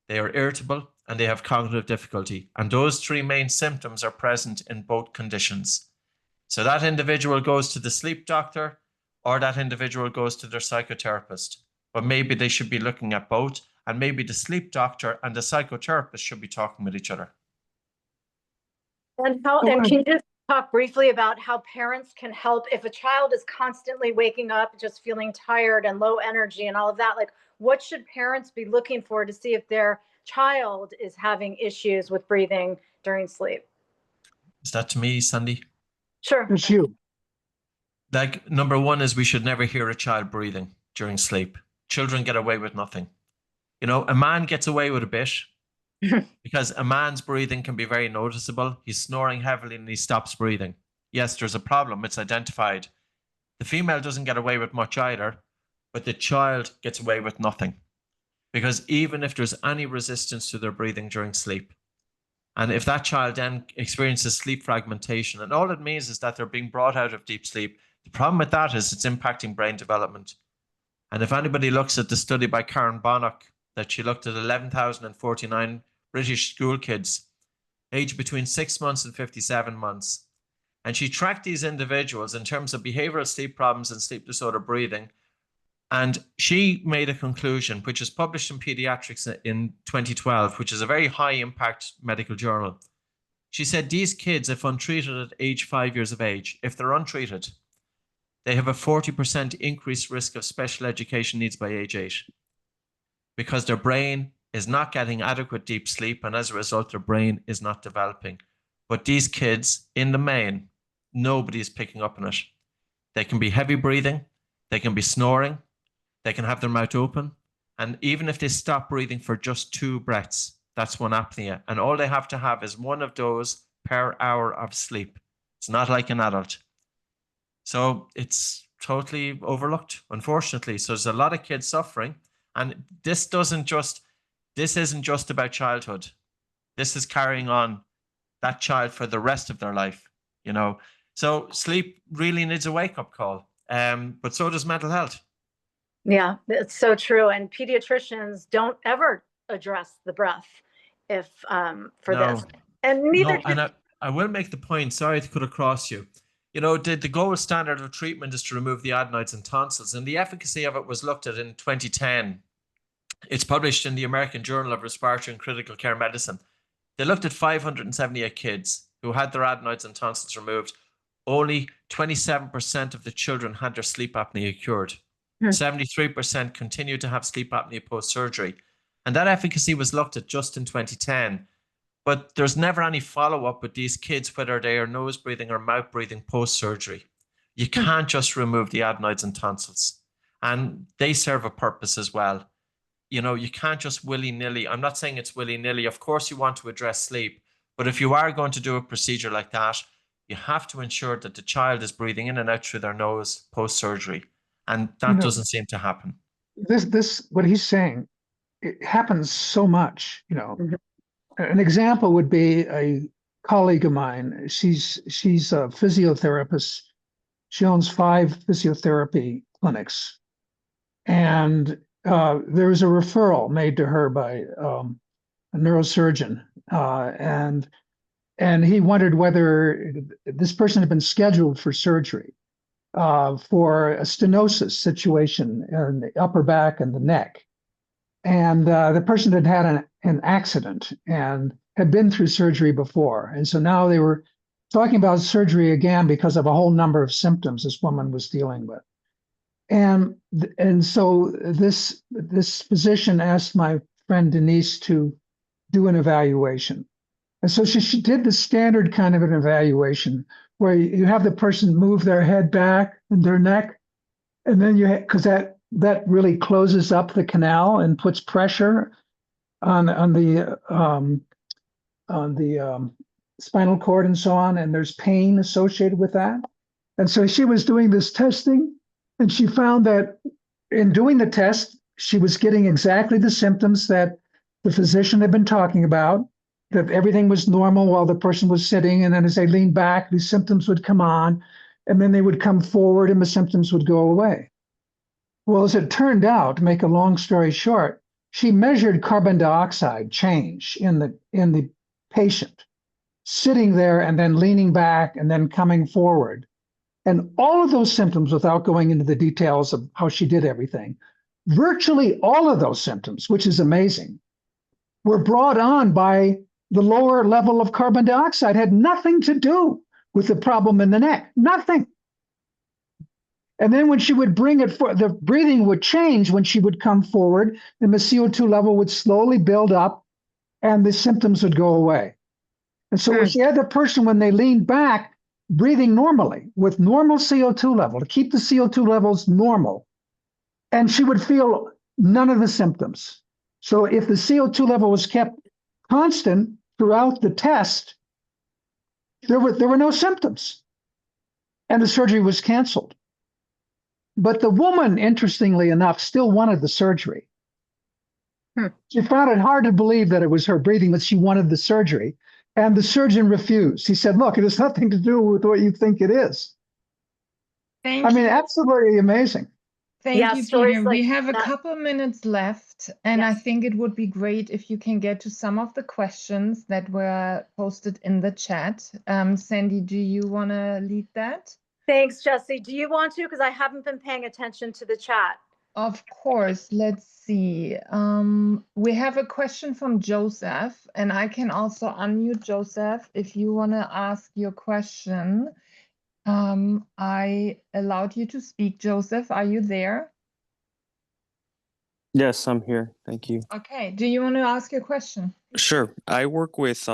they are irritable, and they have cognitive difficulty. And those three main symptoms are present in both conditions. So that individual goes to the sleep doctor or that individual goes to their psychotherapist. But maybe they should be looking at both, and maybe the sleep doctor and the psychotherapist should be talking with each other. And can you just talk briefly about how parents can help if a child is constantly waking up, just feeling tired and low energy and all of that? Like, what should parents be looking for to see if their child is having issues with breathing during sleep? Is that to me, Sandy? Sure. It's you. Like, number one is we should never hear a child breathing during sleep. Children get away with nothing. A man gets away with a bit because a man's breathing can be very noticeable. He's snoring heavily and he stops breathing. Yes, there's a problem. It's identified. The female doesn't get away with much either, but the child gets away with nothing. Because even if there's any resistance to their breathing during sleep, and if that child then experiences sleep fragmentation, and all it means is that they're being brought out of deep sleep, the problem with that is it's impacting brain development. And if anybody looks at the study by Karen Bonnock, that she looked at 11,049 British school kids aged between 6 months and 57 months. And she tracked these individuals in terms of behavioral sleep problems and sleep disorder breathing And she made a conclusion, which is published in Pediatrics in 2012, which is a very high impact medical journal. She said these kids, if untreated at age 5 years of age, if they're untreated, they have a 40% increased risk of special education needs by age 8 because their brain is not getting adequate deep sleep, and as a result, their brain is not developing. But these kids, in the main, nobody's picking up on it. They can be heavy breathing, they can be snoring, they can have their mouth open, and even if they stop breathing for just 2 breaths, that's one apnea. And all they have to have is one of those per hour of sleep. It's not like an adult. So it's totally overlooked, unfortunately. So there's a lot of kids suffering. And this isn't just about childhood. This is carrying on that child for the rest of their life, you know. So sleep really needs a wake-up call. But so does mental health. Yeah, it's so true. And pediatricians don't ever address the breath for this. And neither and I will make the point, sorry to cut across you. You know, the gold standard of treatment is to remove the adenoids and tonsils, and the efficacy of it was looked at in 2010. It's published in the American Journal of Respiratory and Critical Care Medicine. They looked at 578 kids who had their adenoids and tonsils removed. Only 27% of the children had their sleep apnea cured. 73% continued to have sleep apnea post-surgery. And that efficacy was looked at just in 2010. But there's never any follow-up with these kids, whether they are nose breathing or mouth breathing post-surgery. You can't just remove the adenoids and tonsils. And they serve a purpose as well. You know, you can't just willy-nilly. I'm not saying it's willy-nilly. Of course, you want to address sleep. But if you are going to do a procedure like that, you have to ensure that the child is breathing in and out through their nose post-surgery. And that doesn't seem to happen. What he's saying, it happens so much, you know. An example would be a colleague of mine. She's a physiotherapist. She owns 5 physiotherapy clinics. And there was a referral made to her by a neurosurgeon. And he wondered whether this person had been scheduled for surgery for a stenosis situation in the upper back and the neck. And the person had had an accident and had been through surgery before. And so now they were talking about surgery again because of a whole number of symptoms this woman was dealing with. And so this physician asked my friend Denise to do an evaluation. And so she did the standard kind of an evaluation where you have the person move their head back and their neck, and then because that really closes up the canal and puts pressure on the spinal cord and so on, and there's pain associated with that. And so she was doing this testing, and she found that in doing the test, she was getting exactly the symptoms that the physician had been talking about, that everything was normal while the person was sitting, and then as they leaned back, these symptoms would come on, and then they would come forward and the symptoms would go away. Well, as it turned out, to make a long story short, she measured carbon dioxide change in the patient, sitting there and then leaning back and then coming forward. And all of those symptoms, without going into the details of how she did everything, virtually all of those symptoms, which is amazing, were brought on by the lower level of carbon dioxide. Had nothing to do with the problem in the neck, nothing. And then when she would bring it for the breathing would change when she would come forward, and the CO2 level would slowly build up and the symptoms would go away. And so she had the person, when they leaned back, breathing normally with normal CO2 level to keep the CO2 levels normal. And she would feel none of the symptoms. So if the CO2 level was kept constant throughout the test, there were no symptoms. And the surgery was canceled. But the woman, interestingly enough, still wanted the surgery. She found it hard to believe that it was her breathing, but she wanted the surgery. And the surgeon refused. He said, look, it has nothing to do with what you think it is. Thank you. Absolutely amazing. Thank you, Peter. We have a couple minutes left, and I think it would be great if you can get to some of the questions that were posted in the chat. Sandy, do you want to lead that? Thanks, Jessie. Do you want to? Because I haven't been paying attention to the chat. Of course. Let's see. We have a question from Joseph, and I can also unmute Joseph if you want to ask your question. I allowed you to speak, Joseph. Are you there? Yes, I'm here. Thank you. Okay. Do you want to ask your question? Sure. I work with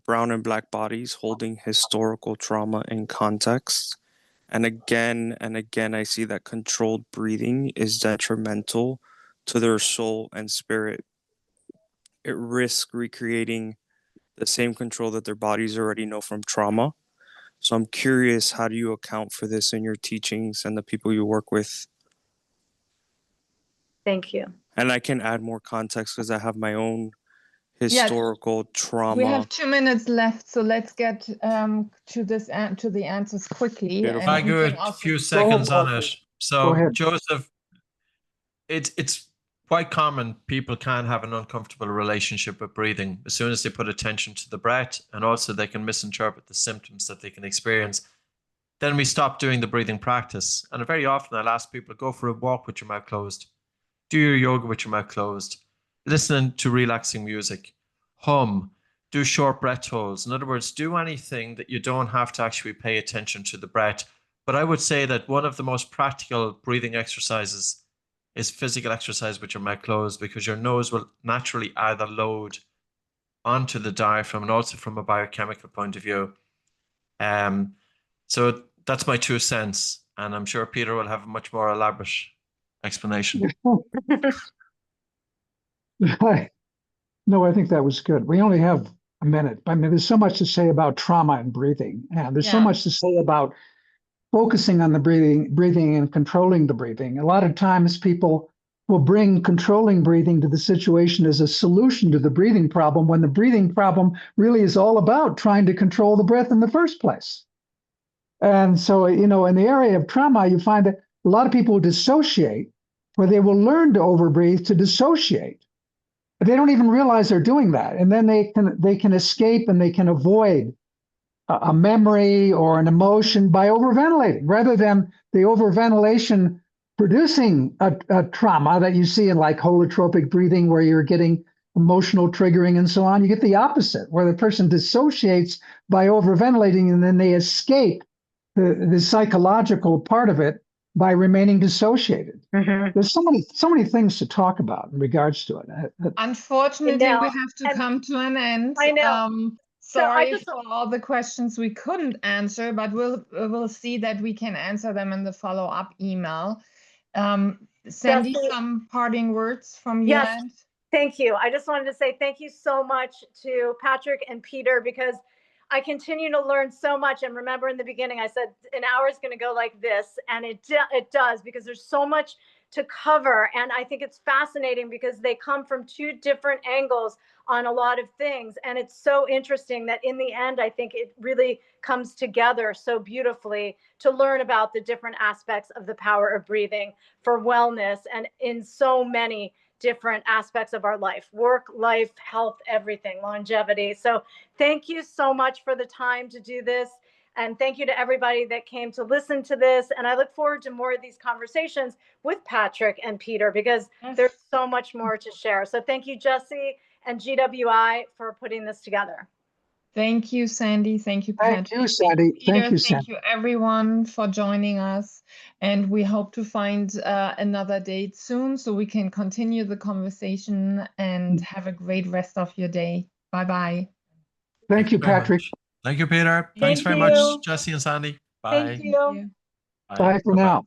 brown and black bodies holding historical trauma in context. And again, I see that controlled breathing is detrimental to their soul and spirit. It risks recreating the same control that their bodies already know from trauma. So I'm curious, how do you account for this in your teachings and the people you work with? Thank you. And I can add more context because I have my own historical trauma. We have 2 minutes left, so let's get to the answers quickly. If I go a few seconds on it. So, Joseph, it's quite common people can have an uncomfortable relationship with breathing as soon as they put attention to the breath, and also they can misinterpret the symptoms that they can experience. Then we stop doing the breathing practice. And very often I'll ask people, go for a walk with your mouth closed. Do your yoga with your mouth closed. Listening to relaxing music. Hum. Do short breath holds. In other words, do anything that you don't have to actually pay attention to the breath. But I would say that one of the most practical breathing exercises is physical exercise with your mouth closed, because your nose will naturally add a load onto the diaphragm, and also from a biochemical point of view. So that's my 2 cents, and I'm sure Peter will have a much more elaborate explanation. No, I think that was good. We only have a minute. I mean, there's so much to say about trauma and breathing, and there's so much to say about focusing on the breathing and controlling the breathing. A lot of times people will bring controlling breathing to the situation as a solution to the breathing problem, when the breathing problem really is all about trying to control the breath in the first place. And so, in the area of trauma, you find that a lot of people dissociate, where they will learn to overbreathe to dissociate. But they don't even realize they're doing that. And then they can escape, and they can avoid a memory or an emotion by overventilating, rather than the overventilation producing a trauma that you see in like holotropic breathing, where you're getting emotional triggering and so on. You get the opposite, where the person dissociates by overventilating, and then they escape the psychological part of it by remaining dissociated. Mm-hmm. There's so many things to talk about in regards to it. Unfortunately, we have to come to an end. I know. Sorry for all the questions we couldn't answer, but we'll see that we can answer them in the follow-up email. Sandy, some parting words from your end? Thank you. I just wanted to say thank you so much to Patrick and Peter, because I continue to learn so much. And remember, in the beginning, I said an hour is going to go like this, and it does, because there's so much to cover. And I think it's fascinating because they come from 2 different angles on a lot of things. And it's so interesting that in the end, I think it really comes together so beautifully to learn about the different aspects of the power of breathing for wellness, and in so many different aspects of our life: work, life, health, everything, longevity. So thank you so much for the time to do this. And thank you to everybody that came to listen to this. And I look forward to more of these conversations with Patrick and Peter, because there's so much more to share. So thank you, Jesse and GWI, for putting this together. Thank you, Sandy. Thank you, Patrick. Thank you, Sandy. Peter, thank you, everyone, for joining us. And we hope to find another date soon, so we can continue the conversation, and have a great rest of your day. Bye-bye. Thank you, Patrick. Thank you, Peter. Thanks very much, Jesse and Sandy. Bye. Thank you. Bye for now.